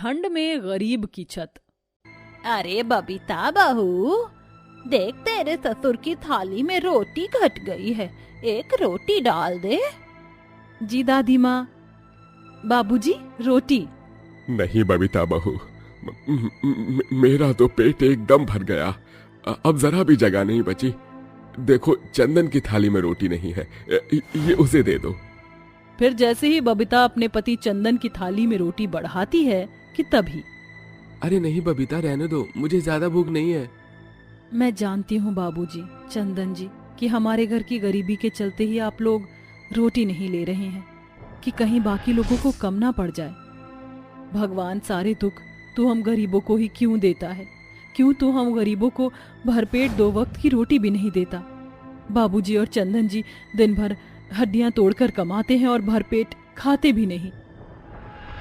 ठंड में गरीब की छत। अरे बबीता बहू, देख तेरे ससुर की थाली में रोटी घट गई है, एक रोटी डाल दे। जी दादी माँ। बाबूजी रोटी। नहीं बबीता बहू, मेरा तो पेट एकदम भर गया, अब जरा भी जगह नहीं बची। देखो चंदन की थाली में रोटी नहीं है, ये उसे दे दो। फिर जैसे ही बबीता अपने पति चंदन की थाली में रोटी बढ़ाती है कि तभी, अरे नहीं बबीता, रहने दो, मुझे ज्यादा भूख नहीं है। मैं जानती हूँ बाबूजी, चंदन जी, कि हमारे घर की गरीबी के चलते ही आप लोग रोटी नहीं ले रहे हैं कि कहीं बाकी लोगों को कम ना पड़ जाए। भगवान सारे दुख तू हम गरीबों को ही क्यों देता है? क्यों तू हम गरीबों को भरपेट 2 वक्त की रोटी भी नहीं देता? बाबूजी और चंदन जी दिन भर हड्डियां तोड़कर कमाते हैं और भरपेट खाते भी नहीं।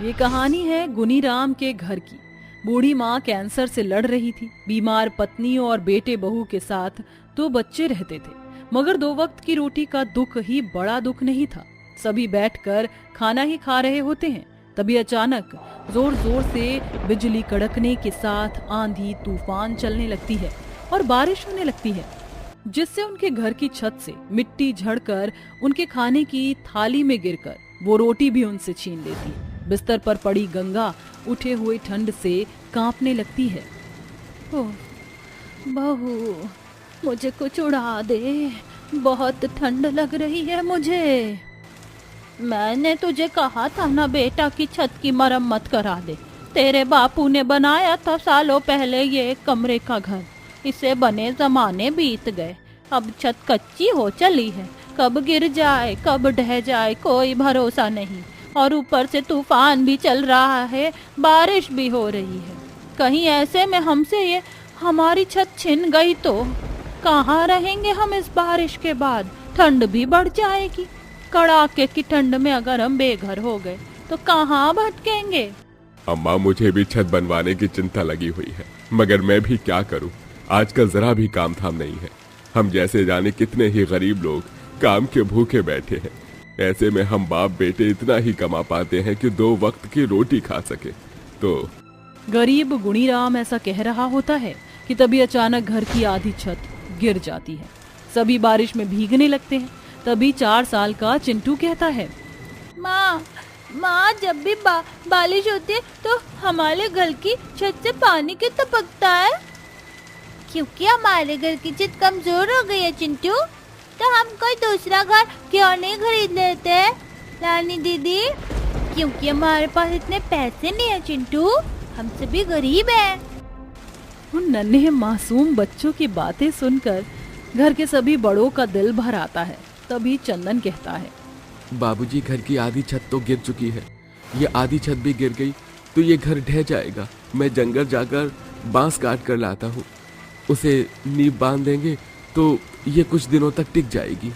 ये कहानी है गुनीराम के घर की। बूढ़ी माँ कैंसर से लड़ रही थी। बीमार पत्नी और बेटे बहू के साथ 2 बच्चे रहते थे, मगर 2 वक्त की रोटी का दुख ही बड़ा दुख नहीं था। सभी बैठकर खाना ही खा रहे होते हैं, तभी अचानक जोर जोर से बिजली कड़कने के साथ आंधी तूफान चलने लगती है और बारिश होने लगती है, जिससे उनके घर की छत से मिट्टी झड़कर उनके खाने की थाली में गिरकर वो रोटी भी उनसे छीन लेती है। बिस्तर पर पड़ी गंगा उठे हुए ठंड से कांपने लगती है। ओह बहू, मुझे कुछ उड़ा दे, बहुत ठंड लग रही है मुझे। मैंने तुझे कहा था ना बेटा कि छत की मरम्मत करा दे। तेरे बापू ने बनाया था सालों पहले ये कमरे का घर, इसे बने जमाने बीत गए। अब छत कच्ची हो चली है, कब गिर जाए कब ढह जाए कोई भरोसा नहीं। और ऊपर से तूफान भी चल रहा है, बारिश भी हो रही है। कहीं ऐसे में हमसे ये हमारी छत छिन गई तो कहाँ रहेंगे हम इस बारिश के बाद? ठंड भी बढ़ जाएगी। कड़ाके की ठंड में अगर हम बेघर हो गए तो कहाँ भटकेंगे? अम्मा, मुझे भी छत बनवाने की चिंता लगी हुई है, मगर मैं भी क्या करूं? आजकल जरा भी काम थाम नहीं है। हम जैसे जाने कितने ही गरीब लोग काम के भूखे बैठे हैं। ऐसे में हम बाप बेटे इतना ही कमा पाते हैं कि 2 वक्त की रोटी खा सके। तो गरीब गुनीराम ऐसा कह रहा होता है कि तभी अचानक घर की आधी छत गिर जाती है। सभी बारिश में भीगने लगते हैं। तभी 4 साल का चिंटू कहता है, माँ जब भी बारिश होती है तो हमारे घर की छत से पानी क्यों टपकता है? क्योंकि हमारे घर की छत कमजोर हो गई है चिंटू, तो हम कोई दूसरा घर क्यों नहीं खरीद लेते रानी दीदी? क्योंकि हमारे पास इतने पैसे नहीं है चिंटू, हम सभी गरीब हैं। उन नन्हे मासूम बच्चों की बातें सुनकर घर के सभी बड़ों का दिल भर आता है। तभी चंदन कहता है, बाबूजी, घर की आधी छत तो गिर चुकी है, ये आधी छत भी गिर गई तो ये घर ढह जाएगा। मैं जंगल जाकर बांस काट कर लाता हूँ, उसे नींव बांध देंगे तो ये कुछ दिनों तक टिक जाएगी।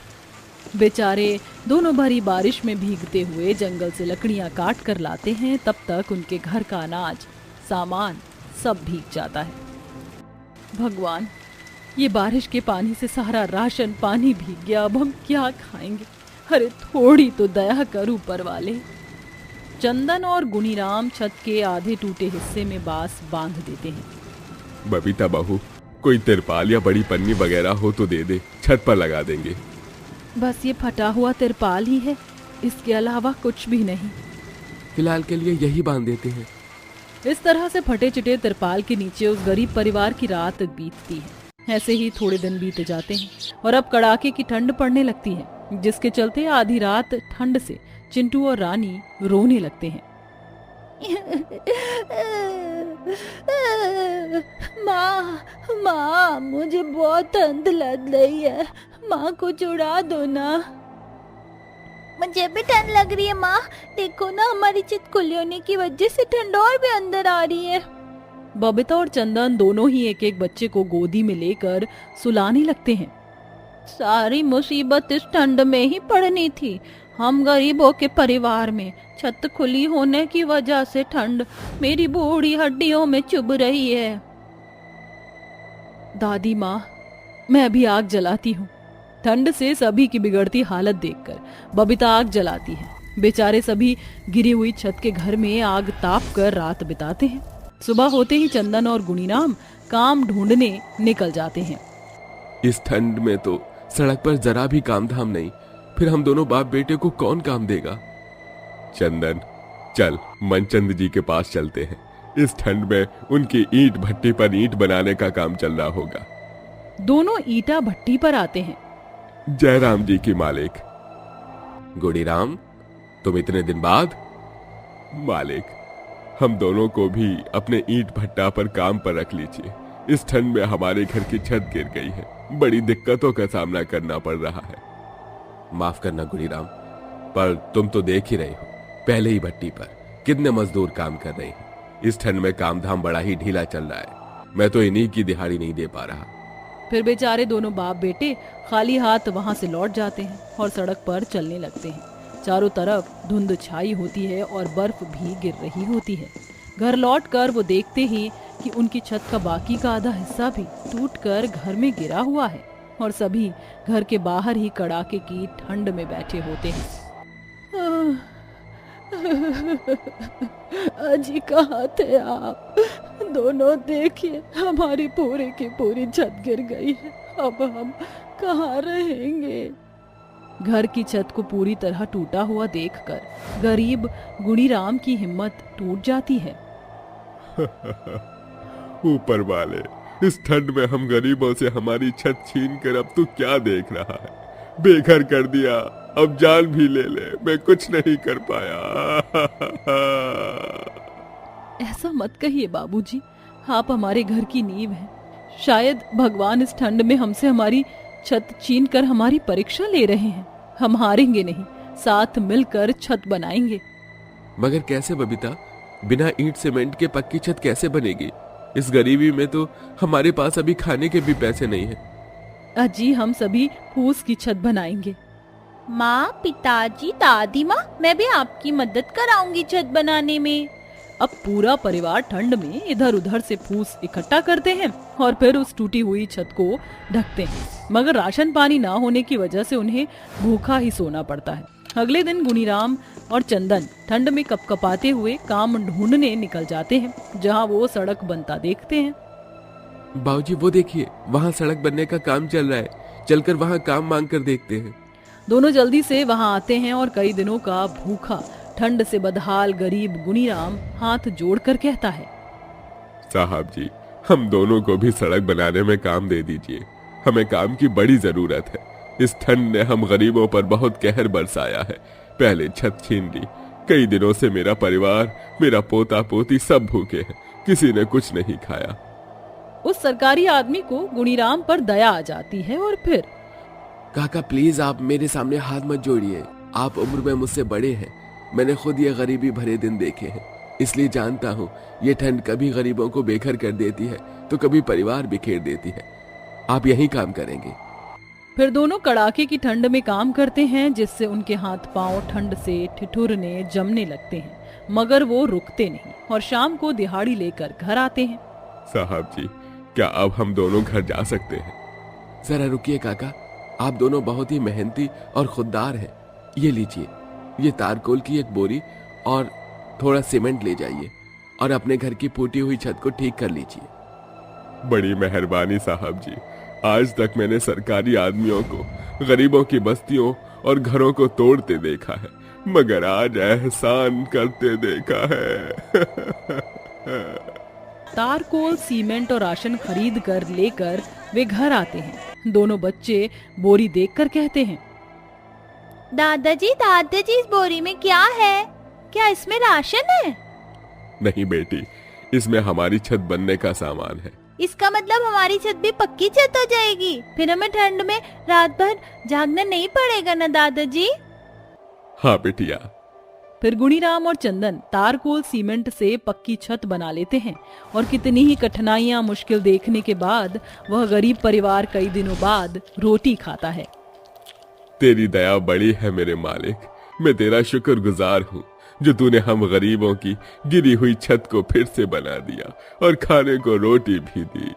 बेचारे दोनों भरी बारिश में भीगते हुए जंगल से लकड़ियां काट कर लाते हैं। तब तक उनके घर का अनाज सामान सब भीग जाता है। भगवान, ये बारिश के पानी से सारा राशन पानी भीग गया, अब हम क्या खाएंगे? अरे थोड़ी तो दया कर ऊपर वाले। चंदन और गुनीराम छत के आधे टूटे हिस्से में बांस बांध देते हैं। बबीता बहू, कोई तिरपाल या बड़ी पन्नी वगैरह हो तो दे दे, छत पर लगा देंगे। बस ये फटा हुआ तिरपाल ही है, इसके अलावा कुछ भी नहीं। फिलहाल के लिए यही बांध देते हैं। इस तरह से फटे चिटे तिरपाल के नीचे उस गरीब परिवार की रात बीतती है। ऐसे ही थोड़े दिन बीत जाते हैं और अब कड़ाके की ठंड पड़ने लगती है, जिसके चलते आधी रात ठंड से चिंटू और रानी रोने लगते हैं। माँ मुझे बहुत ठंड लग रही है, माँ कुछ उड़ा दो ना। मुझे भी ठंड लग रही है माँ, देखो ना हमारी छत खुली होने की वजह से ठंड और भी अंदर आ रही है। बबीता और चंदन दोनों ही एक एक बच्चे को गोदी में लेकर सुलाने लगते हैं। सारी मुसीबत इस ठंड में ही पड़नी थी। हम गरीबों के परिवार में छत खुली होने की वजह से ठंड मेरी बूढ़ी हड्डियों में चुभ रही है। दादी माँ, मैं अभी आग जलाती हूँ। ठंड से सभी की बिगड़ती हालत देखकर बबीता आग जलाती है बेचारे सभी गिरी हुई छत के घर में आग ताप कर रात बिताते हैं। सुबह होते ही चंदन और गुणीराम काम ढूंढने निकल जाते हैं। इस ठंड में तो सड़क पर जरा भी काम धाम नहीं, फिर हम दोनों बाप बेटे को कौन काम देगा? चंदन, चल मनचंद जी के पास चलते हैं। इस ठंड में उनकी ईंट भट्टी पर ईंट बनाने का काम चल रहा होगा। दोनों ईटा भट्टी पर आते हैं। जयराम जी की मालिक। गुड़ीराम, तुम इतने दिन बाद? मालिक, हम दोनों को भी अपने ईंट भट्टा पर काम पर रख लीजिए। इस ठंड में हमारे घर की छत गिर गई है, बड़ी दिक्कतों का सामना करना पड़ रहा है। माफ करना गुड़ीराम, पर तुम तो देख ही रहे हो, पहले ही भट्टी पर कितने मजदूर काम कर रहे हैं। इस ठंड में काम धाम बड़ा ही ढीला चल रहा है। मैं तो इन्हीं की दिहाड़ी नहीं दे पा रहा। फिर बेचारे दोनों बाप बेटे खाली हाथ वहां से लौट जाते हैं और सड़क पर चलने लगते हैं। चारों तरफ धुंध छाई होती है और बर्फ भी गिर रही होती है। घर लौटकर वो देखते ही कि उनकी छत का बाकी का आधा हिस्सा भी टूटकर घर में गिरा हुआ है और सभी घर के बाहर ही कड़ाके की ठंड में बैठे होते हैं। अजी कहाँ थे आप? दोनों देखिए, हमारी पूरी की पूरी छत गिर गई है। अब हम कहाँ रहेंगे? घर की छत को पूरी तरह टूटा हुआ देखकर गरीब गुणीराम की हिम्मत टूट जाती है। ऊपर वाले, इस ठंड में हम गरीबों से हमारी छत छीन कर अब तू क्या देख रहा है? बेघर कर दिया, अब जान भी ले ले, मैं कुछ नहीं कर पाया। ऐसा मत कहिए बाबूजी, आप हमारे घर की नींव हैं। शायद भगवान इस ठंड में हमसे हमारी छत छीन कर हमारी परीक्षा ले रहे हैं। हम हारेंगे नहीं, साथ मिलकर छत बनाएंगे। मगर कैसे बबीता? बिना ईंट सीमेंट के पक्की छत कैसे बनेगी? इस गरीबी में तो हमारे पास अभी खाने के भी पैसे नहीं हैं। अजी, हम सभी फूस की छत बनाएंगे। माँ, पिताजी, दादी माँ, मैं भी आपकी मदद कराऊंगी छत बनाने में। अब पूरा परिवार ठंड में इधर उधर से फूस इकट्ठा करते हैं और फिर उस टूटी हुई छत को ढकते हैं। मगर राशन पानी ना होने की वजह से उन्हें भूखा ही सोना पड़ता है। अगले दिन गुणीराम और चंदन ठंड में कपकपाते हुए काम ढूंढने निकल जाते हैं, जहां वो सड़क बनता देखते हैं। बाबूजी, वो देखिए, वहाँ सड़क बनने का काम चल रहा है। चलकर वहाँ काम मांग कर देखते हैं। दोनों जल्दी से वहां आते हैं और कई दिनों का भूखा ठंड से बदहाल गरीब गुणीराम हाथ जोड़कर कहता है, साहब जी, हम दोनों को भी सड़क बनाने में काम दे दीजिए। हमें काम की बड़ी जरूरत है। इस ठंड ने हम गरीबों पर बहुत कहर बरसाया है। पहले छत छीन ली, कई दिनों से मेरा परिवार, मेरा पोता पोती सब भूखे हैं, किसी ने कुछ नहीं खाया। उस सरकारी आदमी को गुणीराम पर दया आ जाती है और फिर, काका प्लीज आप मेरे सामने हाथ मत जोड़िए। आप उम्र में मुझसे बड़े हैं। मैंने खुद ये गरीबी भरे दिन देखे हैं, इसलिए जानता हूँ ये ठंड कभी गरीबों को बेघर कर देती है तो कभी परिवार बिखेर देती है। आप यही काम करेंगे। फिर दोनों कड़ाके की ठंड में काम करते हैं, जिससे उनके हाथ पांव ठंड से ठिठुरने जमने लगते हैं। मगर वो रुकते नहीं और शाम को दिहाड़ी लेकर घर आते हैं। साहब जी, क्या अब हम दोनों घर जा सकते हैं? जरा रुकिए काका, आप दोनों बहुत ही मेहनती और खुददार हैं। ये लीजिए, ये तारकोल की एक बोरी और थोड़ा सीमेंट ले जाइए और अपने घर की फूटी हुई छत को ठीक कर लीजिए। बड़ी मेहरबानी साहब जी। आज तक मैंने सरकारी आदमियों को गरीबों की बस्तियों और घरों को तोड़ते देखा है, मगर आज एहसान करते देखा है। तारकोल, सीमेंट और राशन खरीद कर लेकर वे घर आते हैं। दोनों बच्चे बोरी देखकर कहते हैं, दादाजी, इस बोरी में क्या है? क्या इसमें राशन है? नहीं बेटी, इसमें हमारी छत बनने का सामान है। इसका मतलब हमारी छत भी पक्की छत हो जाएगी। फिर हमें ठंड में रात भर जागना नहीं पड़ेगा ना दादाजी? हाँ बेटिया। फिर गुणीराम और चंदन तारकोल सीमेंट से पक्की छत बना लेते हैं और कितनी ही कठिनाइयां मुश्किल देखने के बाद वह गरीब परिवार कई दिनों बाद रोटी खाता है। तेरी दया बड़ी है मेरे मालिक, मैं तेरा शुक्रगुजार हूँ जो तूने हम गरीबों की गिरी हुई छत को फिर से बना दिया और खाने को रोटी भी दी।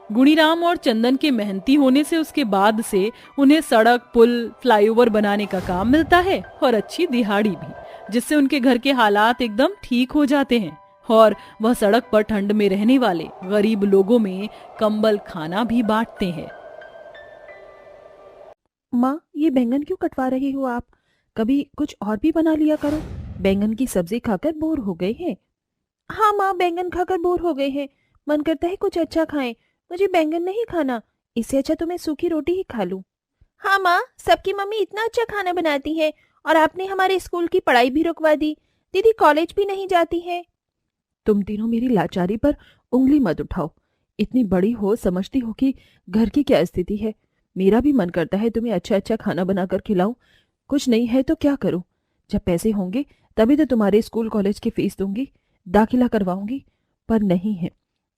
गुणीराम और चंदन के मेहनती होने से उसके बाद से उन्हें सड़क, पुल, फ्लाईओवर बनाने का काम मिलता है और अच्छी दिहाड़ी भी, जिससे उनके घर के हालात एकदम ठीक हो जाते हैं और वह सड़क पर ठंड में रहने वाले गरीब लोगों में कंबल खाना भी बांटते हैं। माँ, ये बैंगन क्यों कटवा रही हो आप? कभी कुछ और भी बना लिया करो। बैंगन की सब्जी खाकर बोर हो गए हैं। हाँ माँ, बैंगन खाकर बोर हो गए हैं। मन करता है कुछ अच्छा खाएं। मुझे बैंगन नहीं खाना, इससे अच्छा तो मैं सूखी रोटी ही खा लूं। हाँ माँ, सबकी मम्मी इतना अच्छा खाना बनाती है और आपने हमारे स्कूल की पढ़ाई भी रुकवा दी। दीदी कॉलेज भी नहीं जाती है। तुम तीनों मेरी लाचारी पर उंगली मत उठाओ। इतनी बड़ी हो, समझती हो कि घर की क्या स्थिति है। मेरा भी मन करता है तुम्हें अच्छा अच्छा खाना बनाकर खिलाऊं। कुछ नहीं है तो क्या करूं? जब पैसे होंगे तभी तो तुम्हारे स्कूल कॉलेज की फीस दूंगी, दाखिला करवाऊंगी। पर नहीं है।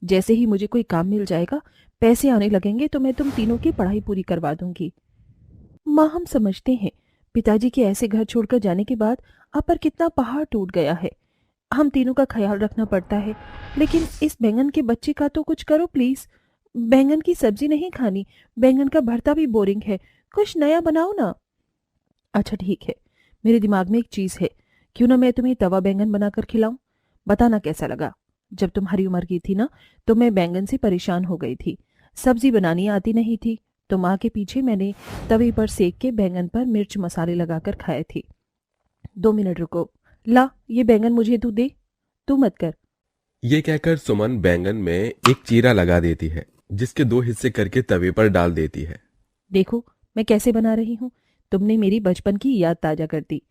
जैसे ही मुझे कोई काम मिल जाएगा, पैसे आने लगेंगे तो मैं तुम तीनों की पढ़ाई पूरी करवा दूंगी। माँ, हम समझते हैं पिताजी के ऐसे घर छोड़कर जाने के बाद आप पर कितना पहाड़ टूट गया है। हम तीनों का ख्याल रखना पड़ता है, लेकिन इस बैंगन के बच्चे का तो कुछ करो प्लीज। बैंगन की सब्जी नहीं खानी, बैंगन का भरता भी बोरिंग है, कुछ नया बनाओ ना। अच्छा ठीक है, मेरे दिमाग में एक चीज है, क्यों ना मैं तुम्हें तवा बैंगन बनाकर खिलाऊं। बताना कैसा लगा। जब तुम्हारी उम्र की थी ना, तो मैं बैंगन से परेशान हो गई थी। सब्जी बनानी आती नहीं थी, तो माँ के पीछे मैंने तवे पर सेक के बैंगन पर मिर्च मसाले लगाकर खाए थे। 2 मिनट रुको। ला, ये बैंगन मुझे तू दे। तू मत कर। ये कहकर सुमन बैंगन में एक चीरा लगा देती है, जिसके 2 हिस्से करके तवे पर डाल देती है। देखो मैं कैसे बना रही हूँ। तुमने मेरी बचपन की याद ताजा कर दी।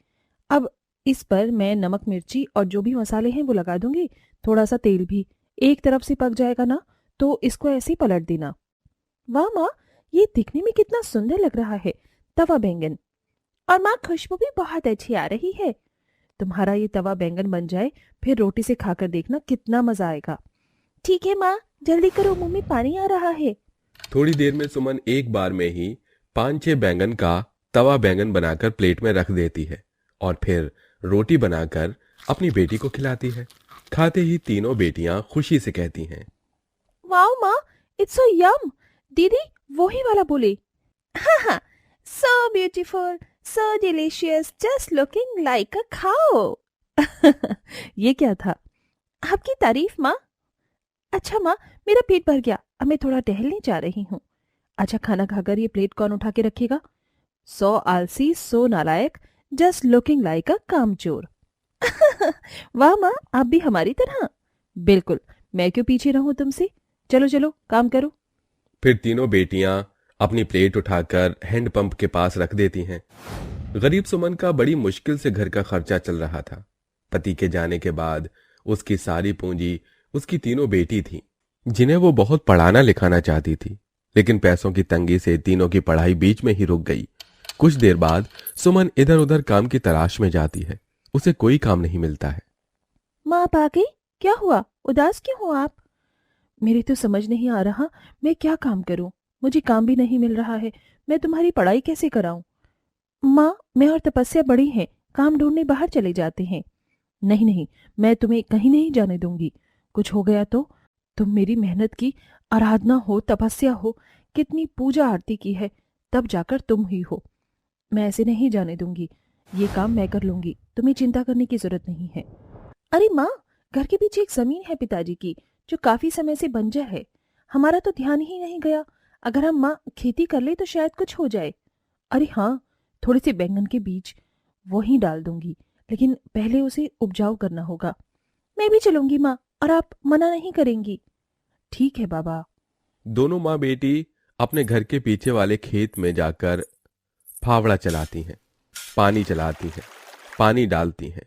अब इस पर मैं नमक, मिर्ची और जो भी मसाले हैं वो लगा दूंगी, थोड़ा सा तेल भी। एक तरफ से पक जाएगा ना, तो इसको ऐसे ही पलट देना। वाह माँ, ये दिखने में कितना सुंदर लग रहा है, तवा बैंगन। और माँ, खुशबू भी बहुत अच्छी आ रही है। तुम्हारा ये तवा बैंगन बन जाए, फिर रोटी से खाकर देखना कितना मजा आएगा। ठीक है माँ, जल्दी करो, मुंह में पानी आ रहा है। थोड़ी देर में सुमन एक बार में ही 5-6 बैंगन का तवा बैंगन बनाकर प्लेट में रख देती है और फिर रोटी बनाकर अपनी बेटी को खिलाती है। खाते ही तीनों बेटियां खुशी से कहती हैं, वाओ माँ, इट्स सो यम। दीदी वही वाला बोले। हाँ हाँ, सो ब्यूटीफुल, सो डिलीशियस, जस्ट लुकिंग लाइक अ खाओ। ये क्या था? आपकी तारीफ माँ। अच्छा माँ, मेरा पेट भर गया, अब मैं थोड़ा टहलने जा रही हूँ। अच्छा, खाना खाकर ये प्लेट कौन उठा के रखेगा? सो आलसी, सो नालायक, जस्ट लुकिंग लाइक अ कामचोर। वाह माँ, आप भी हमारी तरह। बिल्कुल, मैं क्यों पीछे रहूं तुमसे। चलो चलो, काम करो। फिर तीनों बेटियां अपनी प्लेट उठाकर हैंडपंप के पास रख देती हैं। गरीब सुमन का बड़ी मुश्किल से घर का खर्चा चल रहा था। पति के जाने के बाद उसकी सारी पूंजी उसकी तीनों बेटी थी, जिन्हें वो बहुत पढ़ाना लिखाना चाहती थी, लेकिन पैसों की तंगी से तीनों की पढ़ाई बीच में ही रुक गई। कुछ देर बाद सुमन इधर उधर काम की तलाश में जाती है। उसे कोई काम नहीं मिलता है। माँ आप आ गई? क्या हुआ, उदास क्यों हो आप? मेरी तो समझ नहीं आ रहा, मैं क्या काम करूं। मुझे काम भी नहीं मिल रहा है, मैं तुम्हारी पढ़ाई कैसे कराऊं? माँ, मैं और तपस्या बड़ी हैं, काम ढूंढने बाहर चले जाते हैं। नहीं नहीं, मैं तुम्हें कहीं नहीं जाने दूंगी। कुछ हो गया तो? तुम मेरी मेहनत की आराधना हो, तपस्या हो, कितनी पूजा आरती की है, तब जाकर तुम ही हो। मैं ऐसे नहीं जाने दूंगी। ये काम मैं कर लूंगी, तुम्हें चिंता करने की जरूरत नहीं है। अरे माँ, घर के पीछे एक जमीन है पिताजी की, जो काफी समय से बंजर है। हमारा तो ध्यान ही नहीं गया। अगर हम माँ खेती कर ले तो शायद कुछ हो जाए। अरे हाँ, थोड़े से बैंगन के बीज वहीं डाल दूंगी, लेकिन पहले उसे उपजाऊ करना होगा। मैं भी चलूंगी माँ, और आप मना नहीं करेंगी? ठीक है बाबा। दोनों माँ बेटी अपने घर के पीछे वाले खेत में जाकर फावड़ा चलाती हैं, पानी चलाती हैं, पानी डालती हैं,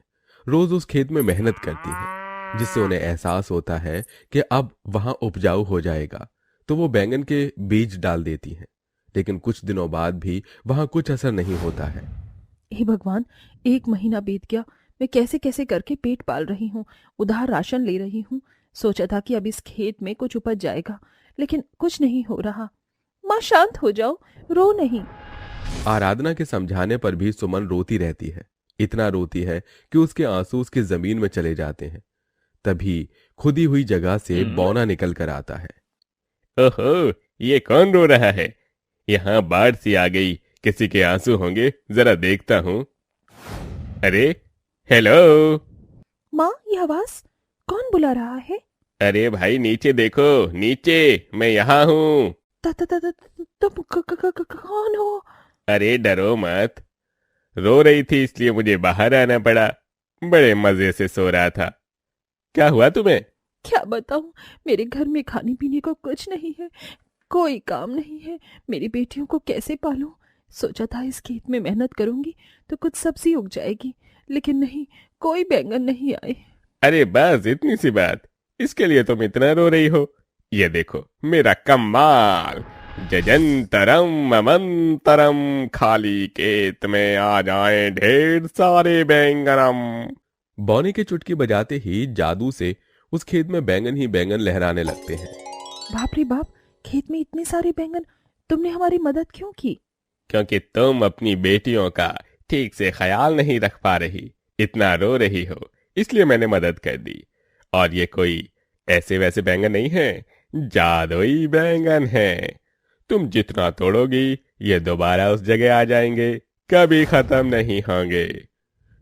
रोज उस खेत में मेहनत करती हैं, जिससे उन्हें एहसास होता है कि अब वहां उपजाऊ हो जाएगा, तो वो बैंगन के बीज डाल देती हैं। लेकिन कुछ दिनों बाद भी वहां कुछ असर नहीं होता है। हे भगवान, 1 महीना बीत गया, मैं कैसे कैसे करके पेट पाल रही हूँ, उधार राशन ले रही हूँ। सोचा था कि अब इस खेत में कुछ उपज जाएगा, लेकिन कुछ नहीं हो रहा। माँ शांत हो जाओ, रो नहीं। आराधना के समझाने पर भी सुमन रोती रहती है। इतना रोती है कि उसके आंसू उसकी जमीन में चले जाते हैं। तभी खुदी हुई जगह से बौना निकल कर आता है। ओहो, ये कौन रो रहा है? यहाँ बाढ़ सी आ गई, किसी के आंसू होंगे, जरा देखता हूँ। अरे, हेलो। माँ, ये आवाज कौन बुला रहा है? अरे भाई नीचे देखो, नीचे, मैं यहाँ हूँ। तुम कौन हो? अरे डरो मत, रो रही थी इसलिए मुझे बाहर आना पड़ा। बड़े मजे से सो रहा था। क्या हुआ तुम्हें? क्या बताऊं, मेरे घर में खाने पीने को कुछ नहीं है, कोई काम नहीं है। मेरी बेटियों को कैसे पालूं? सोचा था इस खेत में मेहनत करूंगी तो कुछ सब्जी उग जाएगी, लेकिन नहीं, कोई बैंगन नहीं आए। अरे बस इतनी सी बात, इसके लिए तुम इतना रो रही हो? ये देखो मेरा कमाल, जजंतरम ममंतरम, खाली खेत में आ जाए ढेर सारे बैंगनम। बौने की चुटकी बजाते ही जादू से उस खेत में बैंगन ही बैंगन लहराने लगते हैं। बाप रे बाप, खेत में इतने सारे बैंगन! तुमने हमारी मदद क्यों की? क्योंकि तुम अपनी बेटियों का ठीक से ख्याल नहीं रख पा रही, इतना रो रही हो, इसलिए मैंने मदद कर दी। और ये कोई ऐसे वैसे बैंगन नहीं है, जादुई बैंगन है। तुम जितना तोड़ोगी ये दोबारा उस जगह आ जाएंगे, कभी खत्म नहीं होंगे।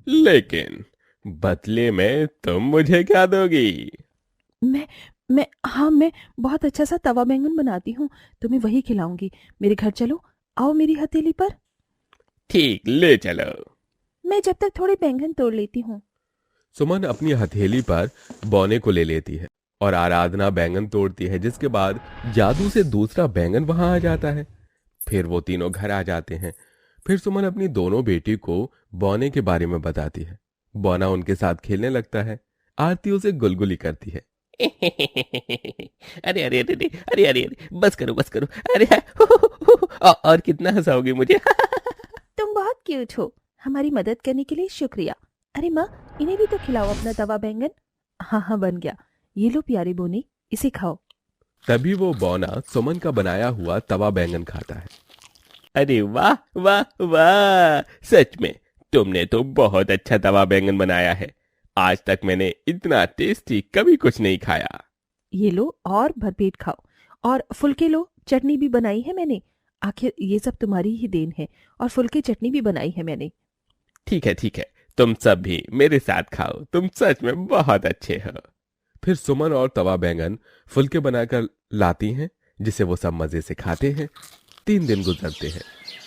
लेकिन बदले में तुम मुझे क्या दोगी? मैं बहुत अच्छा सा तवा बैंगन बनाती हूँ, तुम्हें वही खिलाऊंगी। मेरे घर चलो, आओ मेरी हथेली पर। ठीक, ले चलो। मैं जब तक थोड़े बैंगन तोड़ लेती हूँ। सुमन अपनी हथेली पर बौने को ले लेती है और आराधना बैंगन तोड़ती है, जिसके बाद जादू से दूसरा बैंगन वहां आ जाता है। फिर वो तीनों घर आ जाते हैं। फिर सुमन अपनी दोनों बेटी को बौने के बारे में बताती है। बौना उनके साथ खेलने लगता है। आरती उसे गुलगुली करती है। अरे अरे अरे अरे अरे अरे अरे, बस करो अरे और कितना हंसाओगे मुझे। तुम बहुत क्यूट हो, हमारी मदद करने के लिए शुक्रिया। अरे माँ, इन्हें भी तो खिलाओ अपना तवा बैंगन। हाँ हाँ, बन गया, ये लो प्यारी बोनी, इसे खाओ। तभी वो बौना सुमन का बनाया हुआ तवा बैंगन खाता है। अरे वाह वाह वाह, सच में तुमने तो बहुत अच्छा तवा बैंगन बनाया है। आज तक मैंने इतना टेस्टी कभी कुछ नहीं खाया। ये लो और भरपेट खाओ, और फुलके लो, चटनी भी बनाई है मैंने। आखिर ये सब तुम्हारी ही देन है, और फुलके चटनी भी बनाई है मैंने। ठीक है, तुम सब भी मेरे साथ खाओ, तुम सच में बहुत अच्छे हो। फिर सुमन और तवा बैंगन फुलके बनाकर लाती हैं, जिसे वो सब मजे से खाते हैं। 3 दिन गुजरते हैं।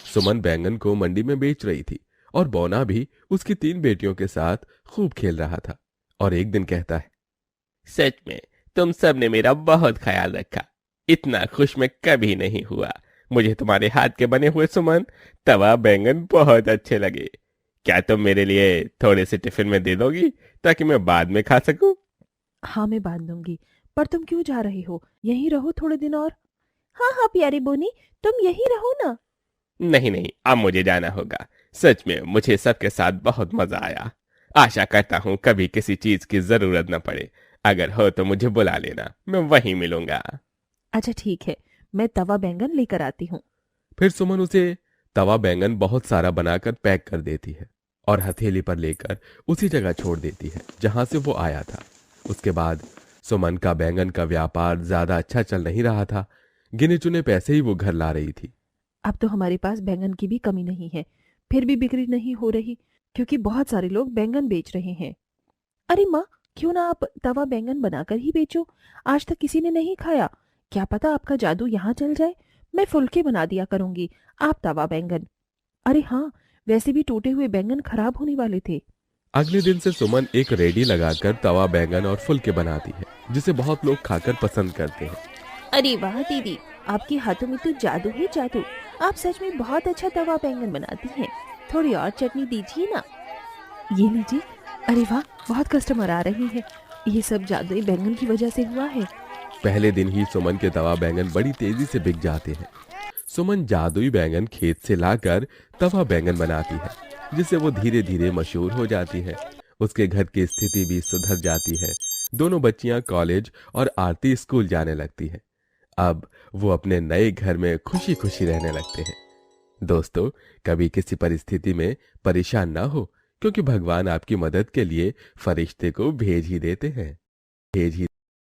सुमन बैंगन को मंडी में बेच रही थी और बौना भी उसकी 3 बेटियों के साथ खूब खेल रहा था। और एक दिन कहता है, सच में तुम सब ने मेरा बहुत ख्याल रखा, इतना खुश मैं कभी नहीं हुआ। मुझे तुम्हारे हाथ के बने हुए सुमन तवा बैंगन बहुत अच्छे लगे। क्या तुम मेरे लिए थोड़े से टिफिन में दे दोगी ताकि मैं बाद में खा सकूं? हाँ, मैं बांध दूंगी, पर तुम क्यों जा रही हो? यहीं रहो थोड़े दिन और। हाँ हाँ प्यारी बोनी, तुम यहीं रहो ना। नहीं, अब मुझे जाना होगा। सच में मुझे सबके साथ बहुत मजा आया। आशा करता हूँ कभी किसी चीज की जरूरत न पड़े। अगर हो तो मुझे बुला लेना, मैं वहीं मिलूंगा। अच्छा ठीक है, मैं तवा बैंगन लेकर आती हूँ। फिर सुमन उसे तवा बैंगन बहुत सारा बनाकर पैक कर देती है और हथेली पर लेकर उसी जगह छोड़ देती है जहां से वो आया था। उसके बाद सुमन का बैंगन का व्यापार ज्यादा अच्छा चल नहीं रहा था। गिने चुने पैसे ही वो घर ला रही थी। अब तो हमारे पास बैंगन की भी कमी नहीं है, फिर भी बिक्री नहीं हो रही, क्योंकि बहुत सारे लोग बैंगन बेच रहे हैं। अरे माँ, क्यों ना आप तवा बैंगन बनाकर ही बेचो? आज तक किसी ने नहीं खाया, क्या पता आपका जादू यहाँ चल जाए। मैं फुलके बना दिया करूंगी, आप तवा बैंगन। अरे हाँ, वैसे भी टूटे हुए बैंगन खराब होने वाले थे। अगले दिन से सुमन एक रेडी लगाकर तवा बैंगन और फुलके बनाती है, जिसे बहुत लोग खाकर पसंद करते हैं। अरे वाह दीदी, आपके हाथों में तो जादू है जादू। आप सच में बहुत अच्छा तवा बैंगन बनाती हैं। थोड़ी और चटनी दीजिए ना। ये लीजिए। अरे वाह, बहुत कस्टमर आ रहे हैं। ये सब जादुई बैंगन की वजह से हुआ है। पहले दिन ही सुमन के तवा बैंगन बड़ी तेजी से बिक जाते हैं। सुमन जादुई बैंगन खेत से लाकर तवा बैंगन बनाती है, जिससे वो धीरे धीरे मशहूर हो जाती है। उसके घर की स्थिति भी सुधर जाती है। दोनों बच्चियां कॉलेज और आरती स्कूल जाने लगती है। अब वो अपने नए घर में खुशी खुशी रहने लगते हैं। दोस्तों, कभी किसी परिस्थिति में परेशान ना हो, क्योंकि भगवान आपकी मदद के लिए फरिश्ते को भेज ही देते हैं।